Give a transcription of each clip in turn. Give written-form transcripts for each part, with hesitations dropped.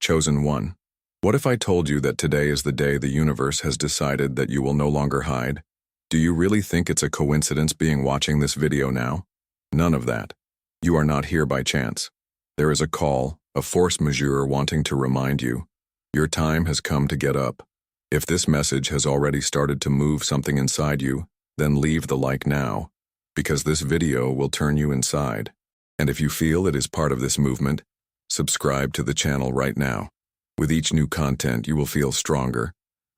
Chosen one. What if I told you that today is the day the universe has decided that you will no longer hide? Do you really think it's a coincidence being watching this video now? None of that. You are not here by chance. There is a call, a force majeure wanting to remind you. Your time has come to get up. If this message has already started to move something inside you, then leave the like now, because this video will turn you inside. And if you feel it is part of this movement, subscribe to the channel right now. With each new content, you will feel stronger,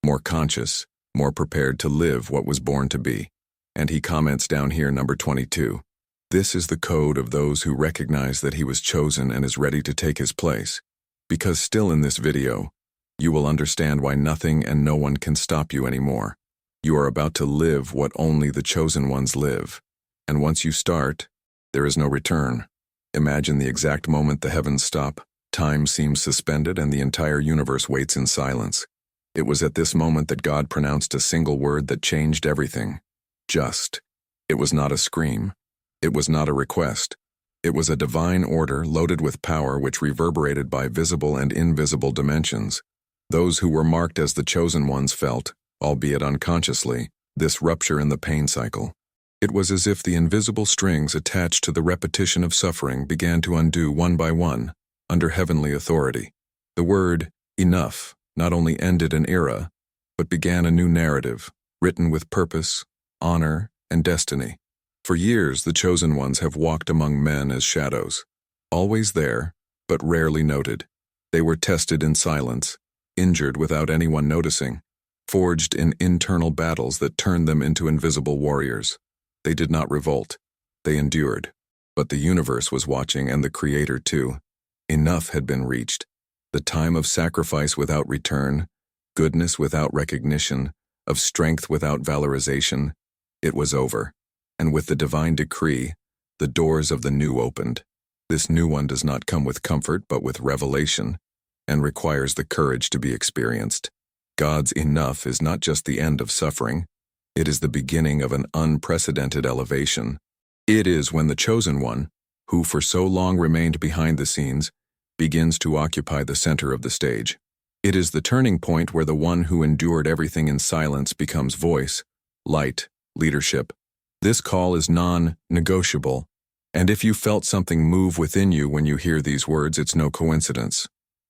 more conscious, more prepared to live what was born to be. And he comments down here, number 22. This is the code of those who recognize that he was chosen and is ready to take his place. Because still in this video, you will understand why nothing and no one can stop you anymore. You are about to live what only the chosen ones live. And once you start, there is no return. Imagine the exact moment the heavens stop, time seems suspended, and the entire universe waits in silence. It was at this moment that God pronounced a single word that changed everything. Just. It was not a scream. It was not a request. It was a divine order loaded with power which reverberated by visible and invisible dimensions. Those who were marked as the chosen ones felt, albeit unconsciously, this rupture in the pain cycle. It was as if the invisible strings attached to the repetition of suffering began to undo one by one, under heavenly authority. The word, enough, not only ended an era, but began a new narrative, written with purpose, honor, and destiny. For years, the chosen ones have walked among men as shadows, always there, but rarely noted. They were tested in silence, injured without anyone noticing, forged in internal battles that turned them into invisible warriors. They did not revolt. They endured. But the universe was watching, and the Creator too. Enough had been reached. The time of sacrifice without return, goodness without recognition, of strength without valorization, it was over. And with the divine decree, the doors of the new opened. This new one does not come with comfort, but with revelation, and requires the courage to be experienced. God's enough is not just the end of suffering. It is the beginning of an unprecedented elevation. It is when the chosen one, who for so long remained behind the scenes, begins to occupy the center of the stage. It is the turning point where the one who endured everything in silence becomes voice, light, leadership. This call is non-negotiable, and if you felt something move within you when you hear these words, it's no coincidence.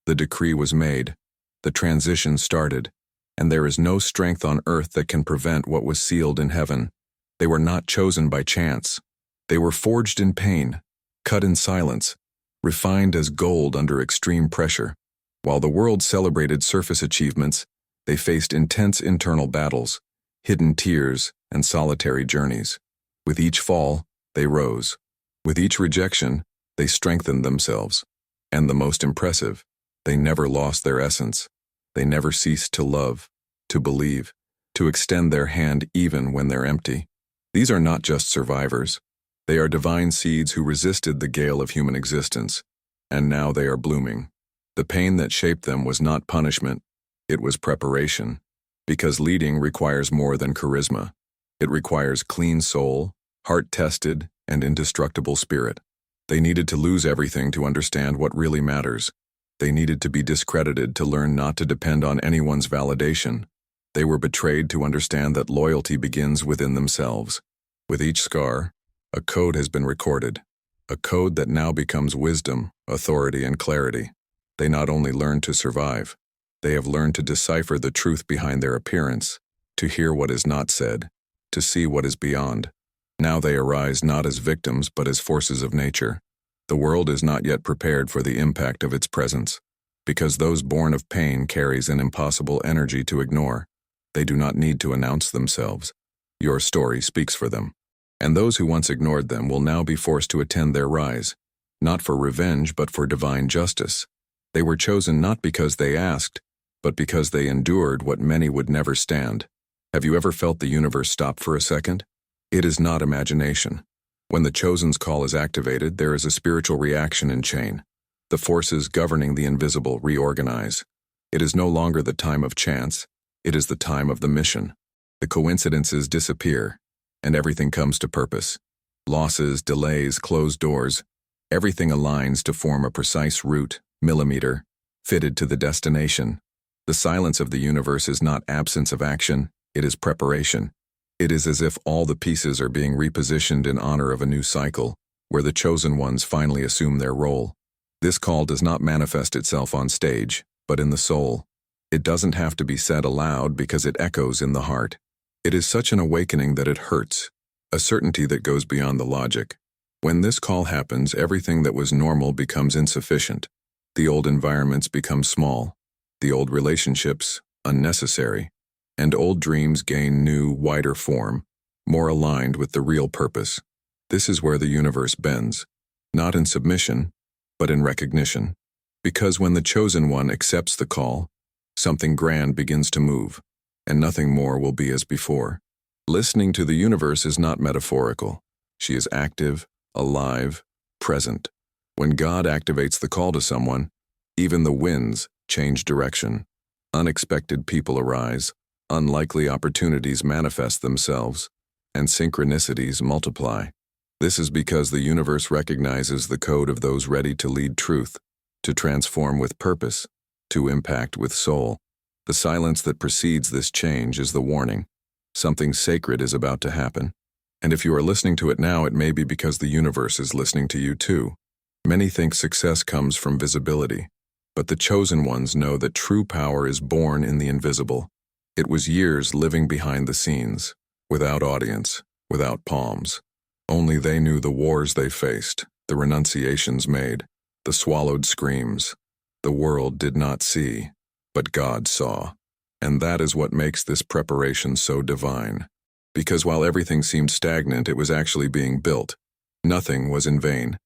The decree was made, the transition started, and there is no strength on earth that can prevent what was sealed in heaven. They were not chosen by chance. They were forged in pain, cut in silence, refined as gold under extreme pressure. While the world celebrated surface achievements, they faced intense internal battles, hidden tears, and solitary journeys. With each fall, they rose. With each rejection, they strengthened themselves. And the most impressive, they never lost their essence. They never ceased to love, to believe, to extend their hand even when they're empty. These are not just survivors. They are divine seeds who resisted the gale of human existence, and now they are blooming. The pain that shaped them was not punishment, it was preparation. Because leading requires more than charisma. It requires clean soul, heart-tested, and indestructible spirit. They needed to lose everything to understand what really matters. They needed to be discredited to learn not to depend on anyone's validation. They were betrayed to understand that loyalty begins within themselves. With each scar, a code has been recorded, a code that now becomes wisdom, authority, and clarity. They not only learned to survive, they have learned to decipher the truth behind their appearance, to hear what is not said, to see what is beyond. Now they arise not as victims but as forces of nature. The world is not yet prepared for the impact of its presence, because those born of pain carries an impossible energy to ignore. They do not need to announce themselves. Your story speaks for them. And those who once ignored them will now be forced to attend their rise, not for revenge but for divine justice. They were chosen not because they asked, but because they endured what many would never stand. Have you ever felt the universe stop for a second? It is not imagination. When the chosen's call is activated, there is a spiritual reaction in chain. The forces governing the invisible reorganize. It is no longer the time of chance, it is the time of the mission. The coincidences disappear, and everything comes to purpose. Losses, delays, closed doors, everything aligns to form a precise route, millimeter, fitted to the destination. The silence of the universe is not absence of action, it is preparation. It is as if all the pieces are being repositioned in honor of a new cycle, where the chosen ones finally assume their role. This call does not manifest itself on stage, but in the soul. It doesn't have to be said aloud because it echoes in the heart. It is such an awakening that it hurts, a certainty that goes beyond the logic. When this call happens, everything that was normal becomes insufficient. The old environments become small, the old relationships unnecessary, and old dreams gain new, wider form, more aligned with the real purpose. This is where the universe bends, not in submission, but in recognition. Because when the chosen one accepts the call, something grand begins to move, and nothing more will be as before. Listening to the universe is not metaphorical. She is active, alive, present. When God activates the call to someone, even the winds change direction. Unexpected people arise, unlikely opportunities manifest themselves, and synchronicities multiply. This is because the universe recognizes the code of those ready to lead truth, to transform with purpose, to impact with soul. The silence that precedes this change is the warning. Something sacred is about to happen. And if you are listening to it now, it may be because the universe is listening to you too. Many think success comes from visibility, but the chosen ones know that true power is born in the invisible. It was years living behind the scenes, without audience, without palms. Only they knew the wars they faced, the renunciations made, the swallowed screams. The world did not see, but God saw. And that is what makes this preparation so divine. Because while everything seemed stagnant, it was actually being built. Nothing was in vain.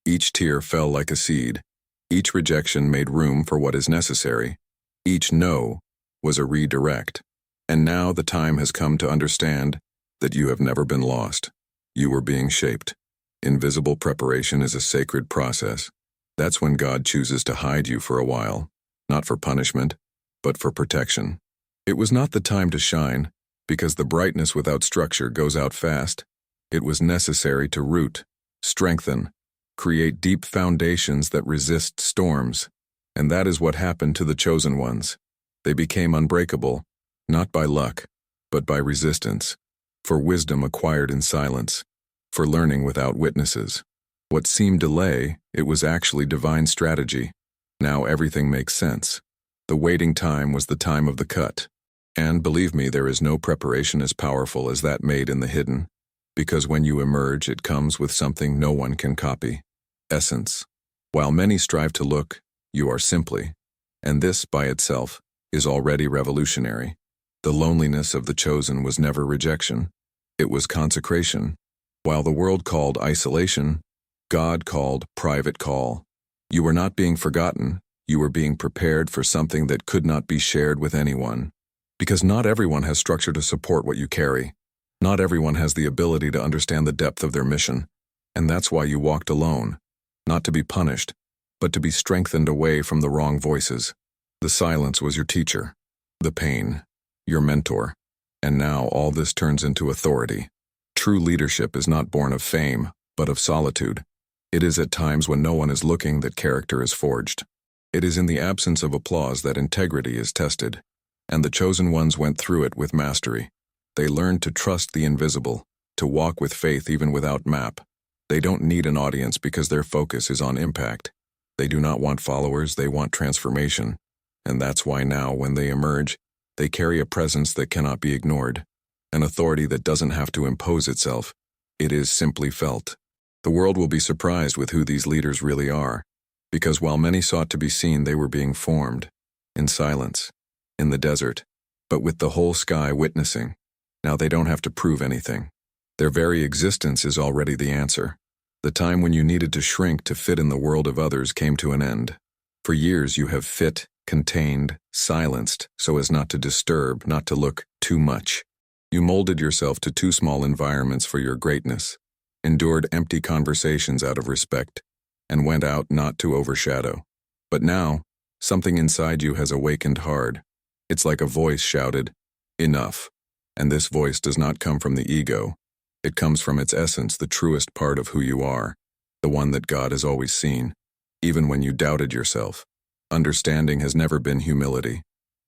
Each tear fell like a seed. Each rejection made room for what is necessary. Each no was a redirect. And now the time has come to understand that you have never been lost. You were being shaped. Invisible preparation is a sacred process. That's when God chooses to hide you for a while, not for punishment, but for protection. It was not the time to shine, because the brightness without structure goes out fast. It was necessary to root, strengthen, create deep foundations that resist storms. And that is what happened to the chosen ones. They became unbreakable, not by luck, but by resistance, for wisdom acquired in silence, for learning without witnesses. What seemed delay, it was actually divine strategy. Now everything makes sense. The waiting time was the time of the cut. And believe me, there is no preparation as powerful as that made in the hidden, because when you emerge, it comes with something no one can copy. Essence. While many strive to look, you are simply, and this by itself is already revolutionary. The loneliness of the chosen was never rejection. It was consecration. While the world called isolation, God called private call. You were not being forgotten, you were being prepared for something that could not be shared with anyone. Because not everyone has structure to support what you carry. Not everyone has the ability to understand the depth of their mission. And that's why you walked alone. Not to be punished, but to be strengthened away from the wrong voices. The silence was your teacher. The pain, your mentor. And now all this turns into authority. True leadership is not born of fame, but of solitude. It is at times when no one is looking that character is forged. It is in the absence of applause that integrity is tested. And the chosen ones went through it with mastery. They learned to trust the invisible, to walk with faith even without map. They don't need an audience because their focus is on impact. They do not want followers, they want transformation. And that's why now, when they emerge, they carry a presence that cannot be ignored. An authority that doesn't have to impose itself. It is simply felt. The world will be surprised with who these leaders really are. Because while many sought to be seen, they were being formed. In silence. In the desert, but with the whole sky witnessing. Now they don't have to prove anything. Their very existence is already the answer. The time when you needed to shrink to fit in the world of others came to an end. For years you have fit, contained, silenced, so as not to disturb, not to look too much. You molded yourself to too small environments for your greatness, endured empty conversations out of respect, and went out not to overshadow. But now, something inside you has awakened hard. It's like a voice shouted, "Enough." And this voice does not come from the ego. It comes from its essence, the truest part of who you are, the one that God has always seen, even when you doubted yourself. Understanding has never been humility.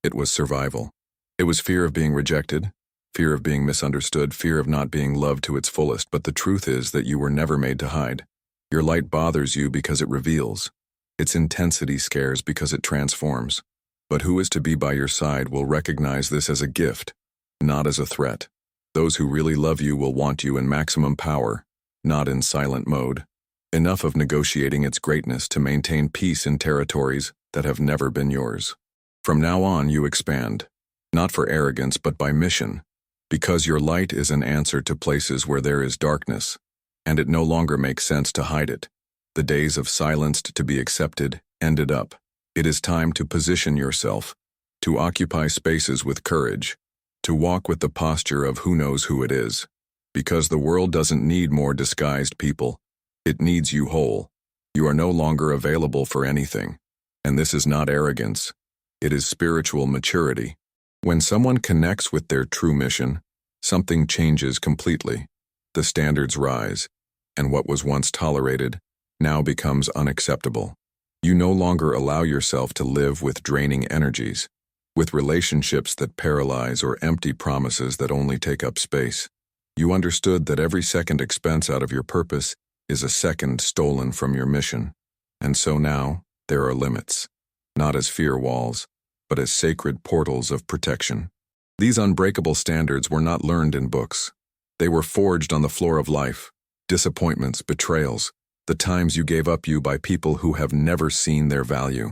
It was survival. It was fear of being rejected, fear of being misunderstood, fear of not being loved to its fullest, but the truth is that you were never made to hide. Your light bothers you because it reveals. Its intensity scares because it transforms. But who is to be by your side will recognize this as a gift, not as a threat. Those who really love you will want you in maximum power, not in silent mode. Enough of negotiating its greatness to maintain peace in territories that have never been yours. From now on, you expand, not for arrogance but by mission, because your light is an answer to places where there is darkness, and it no longer makes sense to hide it. The days of silenced to be accepted ended up. It is time to position yourself, to occupy spaces with courage, to walk with the posture of who knows who it is, because the world doesn't need more disguised people. It needs you whole. You are no longer available for anything. And this is not arrogance. It is spiritual maturity. When someone connects with their true mission, something changes completely. The standards rise, and what was once tolerated now becomes unacceptable. You no longer allow yourself to live with draining energies, with relationships that paralyze or empty promises that only take up space. You understood that every second expense out of your purpose is a second stolen from your mission. And so now, there are limits, not as fear walls, but as sacred portals of protection. These unbreakable standards were not learned in books. They were forged on the floor of life. Disappointments, betrayals, the times you gave up you by people who have never seen their value.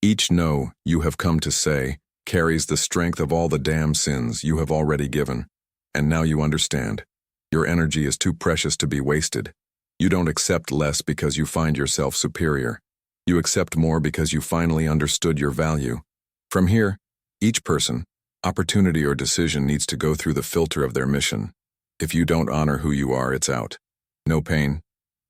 Each no you have come to say carries the strength of all the damn sins you have already given. And now you understand. Your energy is too precious to be wasted. You don't accept less because you find yourself superior. You accept more because you finally understood your value. From here, each person, opportunity or decision needs to go through the filter of their mission. If you don't honor who you are, it's out. No pain,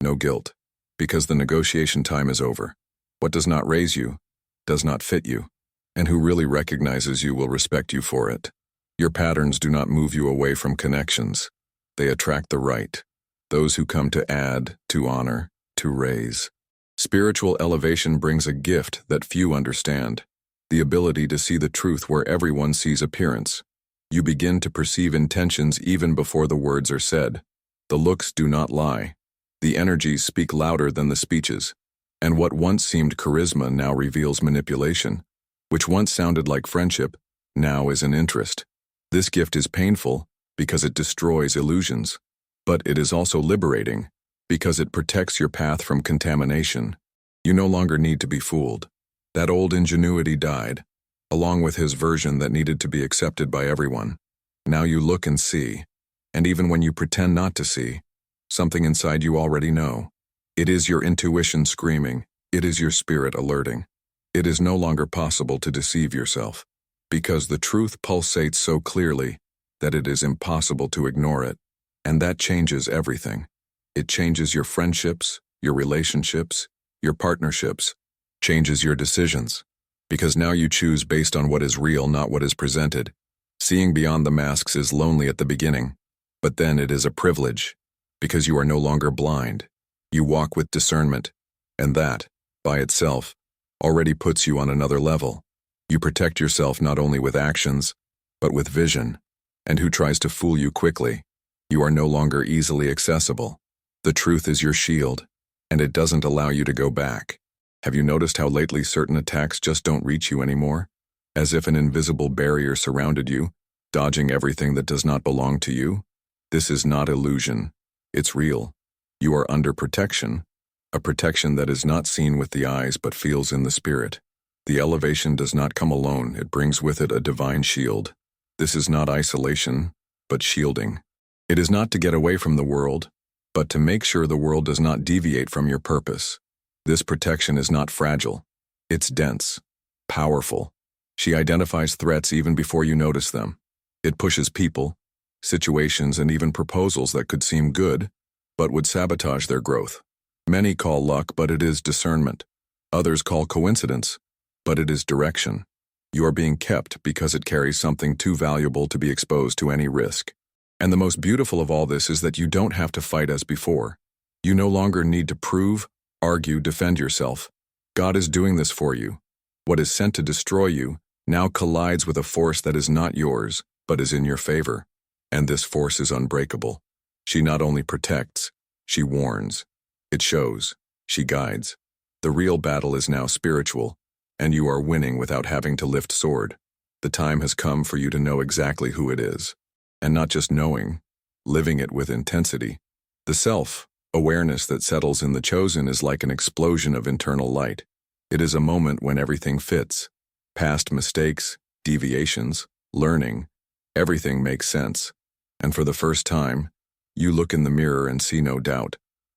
no guilt, because the negotiation time is over. What does not raise you, does not fit you, and who really recognizes you will respect you for it. Your patterns do not move you away from connections. They attract the right, those who come to add, to honor, to raise. Spiritual elevation brings a gift that few understand, the ability to see the truth where everyone sees appearance. You begin to perceive intentions even before the words are said. The looks do not lie. The energies speak louder than the speeches. And what once seemed charisma now reveals manipulation. Which once sounded like friendship, now is an interest. This gift is painful because it destroys illusions. But it is also liberating because it protects your path from contamination. You no longer need to be fooled. That old ingenuity died, along with his version that needed to be accepted by everyone. Now you look and see, and even when you pretend not to see, something inside you already know. It is your intuition screaming. It is your spirit alerting. It is no longer possible to deceive yourself, because the truth pulsates so clearly that it is impossible to ignore it, and that changes everything. It changes your friendships, your relationships, your partnerships, changes your decisions, because now you choose based on what is real, not what is presented. Seeing beyond the masks is lonely at the beginning, but then it is a privilege, because you are no longer blind. You walk with discernment, and that, by itself, already puts you on another level. You protect yourself not only with actions, but with vision. And who tries to fool you quickly? You are no longer easily accessible. The truth is your shield, and it doesn't allow you to go back. Have you noticed how lately certain attacks just don't reach you anymore? As if an invisible barrier surrounded you, dodging everything that does not belong to you? This is not illusion. It's real. You are under protection, a protection that is not seen with the eyes but feels in the spirit. The elevation does not come alone, it brings with it a divine shield. This is not isolation, but shielding. It is not to get away from the world, but to make sure the world does not deviate from your purpose. This protection is not fragile. It's dense, powerful. She identifies threats even before you notice them. It pushes people, situations, and even proposals that could seem good, but would sabotage their growth. Many call luck, but it is discernment. Others call coincidence, but it is direction. You are being kept because it carries something too valuable to be exposed to any risk. And the most beautiful of all this is that you don't have to fight as before. You no longer need to prove, argue, defend yourself. God is doing this for you. What is sent to destroy you now collides with a force that is not yours, but is in your favor. And this force is unbreakable. She not only protects, she warns. It shows. She guides. The real battle is now spiritual, and you are winning without having to lift sword. The time has come for you to know exactly who it is. And not just knowing, living it with intensity. The self-awareness that settles in the chosen is like an explosion of internal light. It is a moment when everything fits. Past mistakes, deviations, learning, everything makes sense. And for the first time, you look in the mirror and see no doubt.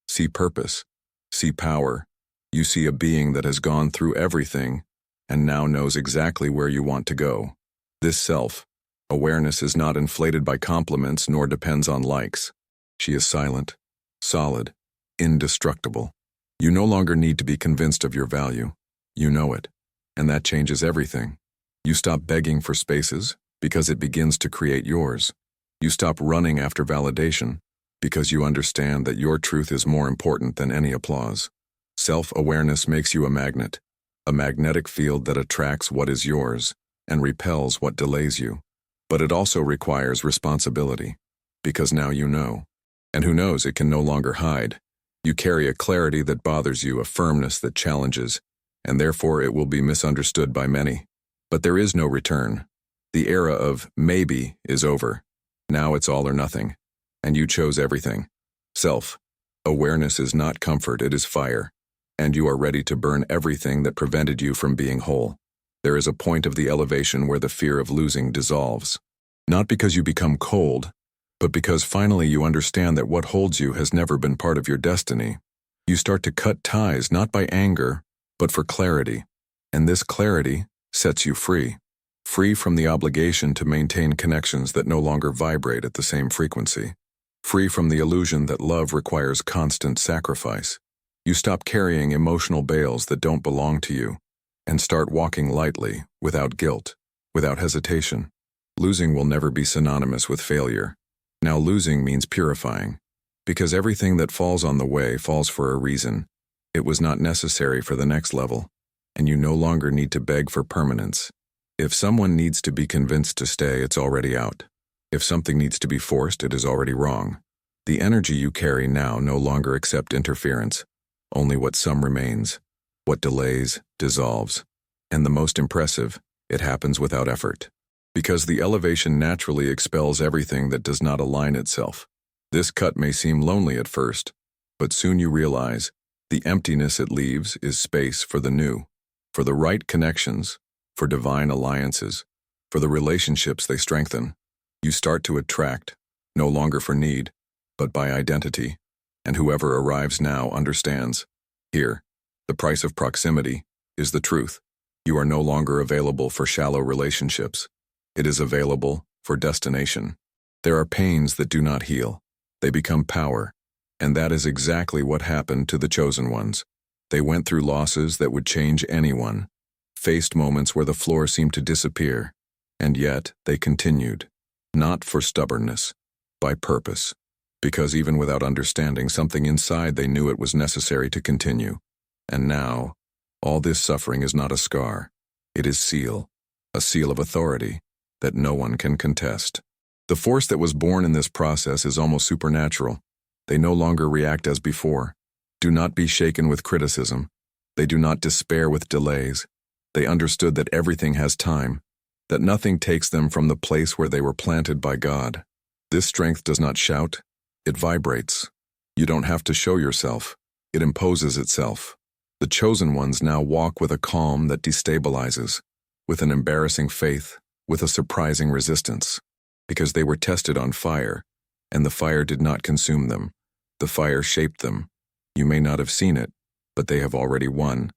See purpose. See power. You see a being that has gone through everything and now knows exactly where you want to go. This self-awareness is not inflated by compliments nor depends on likes. She is silent, solid, indestructible. You no longer need to be convinced of your value. You know it, and that changes everything. You stop begging for spaces because it begins to create yours. You stop running after validation because you understand that your truth is more important than any applause. Self-awareness makes you a magnetic field that attracts what is yours and repels what delays you. But it also requires responsibility, because now you know. And who knows, it can no longer hide. You carry a clarity that bothers you, a firmness that challenges, and therefore it will be misunderstood by many. But there is no return. The era of maybe is over. Now it's all or nothing, and you chose everything. Self-awareness is not comfort, it is fire, and you are ready to burn everything that prevented you from being whole. There is a point of the elevation where the fear of losing dissolves. Not because you become cold, but because finally you understand that what holds you has never been part of your destiny. You start to cut ties not by anger, but for clarity. And this clarity sets you free. Free from the obligation to maintain connections that no longer vibrate at the same frequency. Free from the illusion that love requires constant sacrifice. You stop carrying emotional bales that don't belong to you, and start walking lightly, without guilt, without hesitation. Losing will never be synonymous with failure. Now losing means purifying, because everything that falls on the way falls for a reason. It was not necessary for the next level, and you no longer need to beg for permanence. If someone needs to be convinced to stay, it's already out. If something needs to be forced, it is already wrong. The energy you carry now no longer accepts interference. Only what some remains. What delays, dissolves. And the most impressive, it happens without effort. Because the elevation naturally expels everything that does not align itself. This cut may seem lonely at first, but soon you realize the emptiness it leaves is space for the new, for the right connections, for divine alliances, for the relationships they strengthen. You start to attract, no longer for need, but by identity, and whoever arrives now understands. Here, the price of proximity is the truth. You are no longer available for shallow relationships. It is available for destination. There are pains that do not heal. They become power, and that is exactly what happened to the chosen ones. They went through losses that would change anyone, faced moments where the floor seemed to disappear, and yet they continued, not for stubbornness, by purpose, because even without understanding something inside they knew it was necessary to continue. And now, all this suffering is not a scar, it is a seal of authority that no one can contest. The force that was born in this process is almost supernatural. They no longer react as before. Do not be shaken with criticism. They do not despair with delays. They understood that everything has time, that nothing takes them from the place where they were planted by God. This strength does not shout, it vibrates. You don't have to show yourself, it imposes itself. The chosen ones now walk with a calm that destabilizes, with an embarrassing faith, with a surprising resistance, because they were tested on fire, and the fire did not consume them. The fire shaped them. You may not have seen it, but they have already won.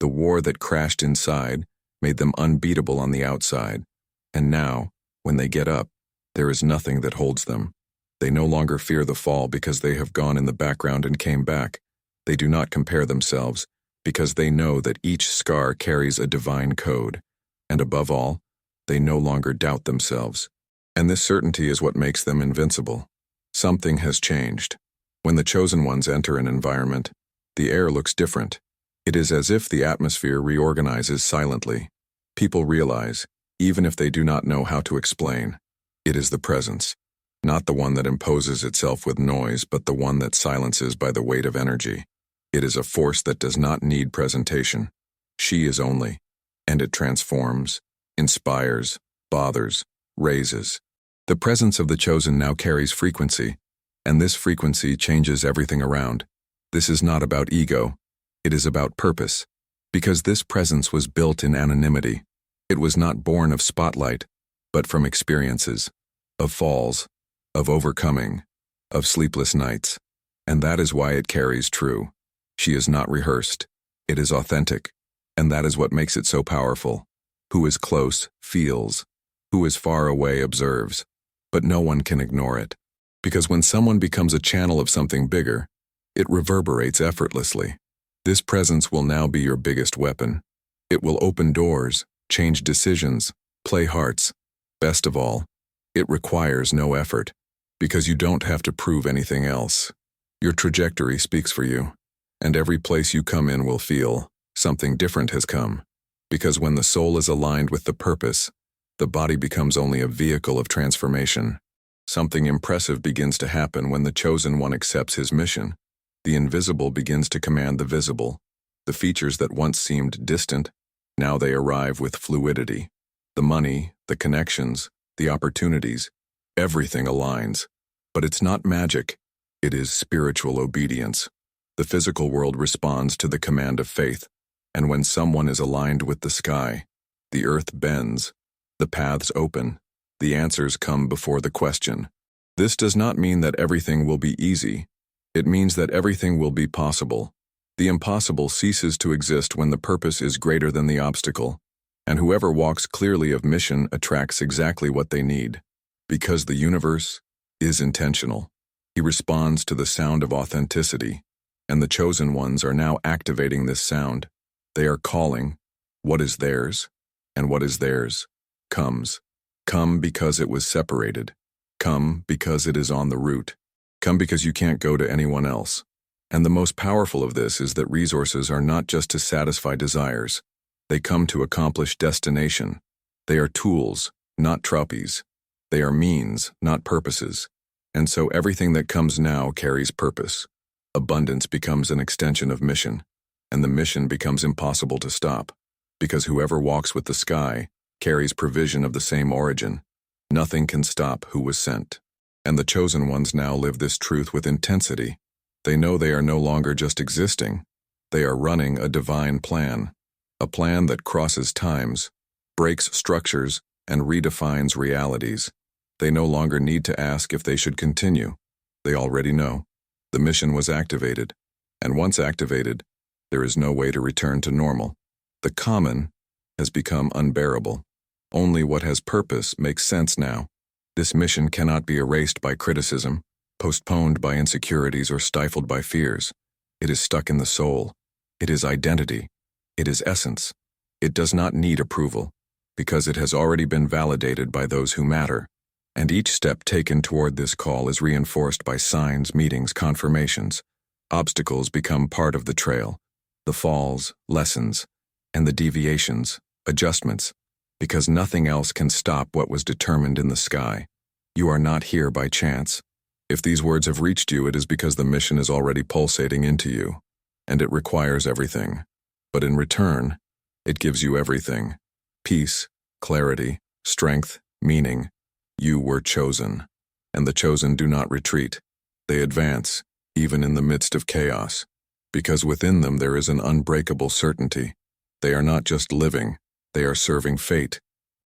The war that crashed inside made them unbeatable on the outside, and now, when they get up, there is nothing that holds them. They no longer fear the fall because they have gone in the background and came back. They do not compare themselves because they know that each scar carries a divine code, and above all, they no longer doubt themselves. And this certainty is what makes them invincible. Something has changed. When the chosen ones enter an environment, the air looks different. It is as if the atmosphere reorganizes silently. People realize, even if they do not know how to explain, it is the presence, not the one that imposes itself with noise, but the one that silences by the weight of energy. It is a force that does not need presentation. She is only, and it transforms, inspires, bothers, raises. The presence of the chosen now carries frequency, and this frequency changes everything around. This is not about ego. It is about purpose, because this presence was built in anonymity. It was not born of spotlight, but from experiences, of falls, of overcoming, of sleepless nights. And that is why it carries true. She is not rehearsed. It is authentic. And that is what makes it so powerful. Who is close feels. Who is far away observes. But no one can ignore it. Because when someone becomes a channel of something bigger, it reverberates effortlessly. This presence will now be your biggest weapon. It will open doors, change decisions, play hearts. Best of all, it requires no effort, because you don't have to prove anything else. Your trajectory speaks for you, and every place you come in will feel something different has come. Because when the soul is aligned with the purpose, the body becomes only a vehicle of transformation. Something impressive begins to happen when the chosen one accepts his mission. The invisible begins to command the visible. The features that once seemed distant, now they arrive with fluidity. The money, the connections, the opportunities, everything aligns. But it's not magic. It is spiritual obedience. The physical world responds to the command of faith. And when someone is aligned with the sky, the earth bends, the paths open, the answers come before the question. This does not mean that everything will be easy. It means that everything will be possible. The impossible ceases to exist when the purpose is greater than the obstacle, and whoever walks clearly of mission attracts exactly what they need. Because the universe is intentional. He responds to the sound of authenticity, and the chosen ones are now activating this sound. They are calling what is theirs, and what is theirs comes. Come because it was separated. Come because it is on the route. Come because you can't go to anyone else. And the most powerful of this is that resources are not just to satisfy desires. They come to accomplish destination. They are tools, not trophies. They are means, not purposes. And so everything that comes now carries purpose. Abundance becomes an extension of mission, and the mission becomes impossible to stop, because whoever walks with the sky carries provision of the same origin. Nothing can stop who was sent. And the chosen ones now live this truth with intensity. They know they are no longer just existing. They are running a divine plan. A plan that crosses times, breaks structures, and redefines realities. They no longer need to ask if they should continue. They already know. The mission was activated. And once activated, there is no way to return to normal. The common has become unbearable. Only what has purpose makes sense now. This mission cannot be erased by criticism, postponed by insecurities, or stifled by fears. It is stuck in the soul. It is identity. It is essence. It does not need approval, because it has already been validated by those who matter. And each step taken toward this call is reinforced by signs, meetings, confirmations. Obstacles become part of the trail. The falls, lessons, and the deviations, adjustments. Because nothing else can stop what was determined in the sky. You are not here by chance. If these words have reached you, it is because the mission is already pulsating into you, and it requires everything. But in return, it gives you everything. Peace, clarity, strength, meaning. You were chosen, and the chosen do not retreat. They advance, even in the midst of chaos, because within them there is an unbreakable certainty. They are not just living. They are serving fate,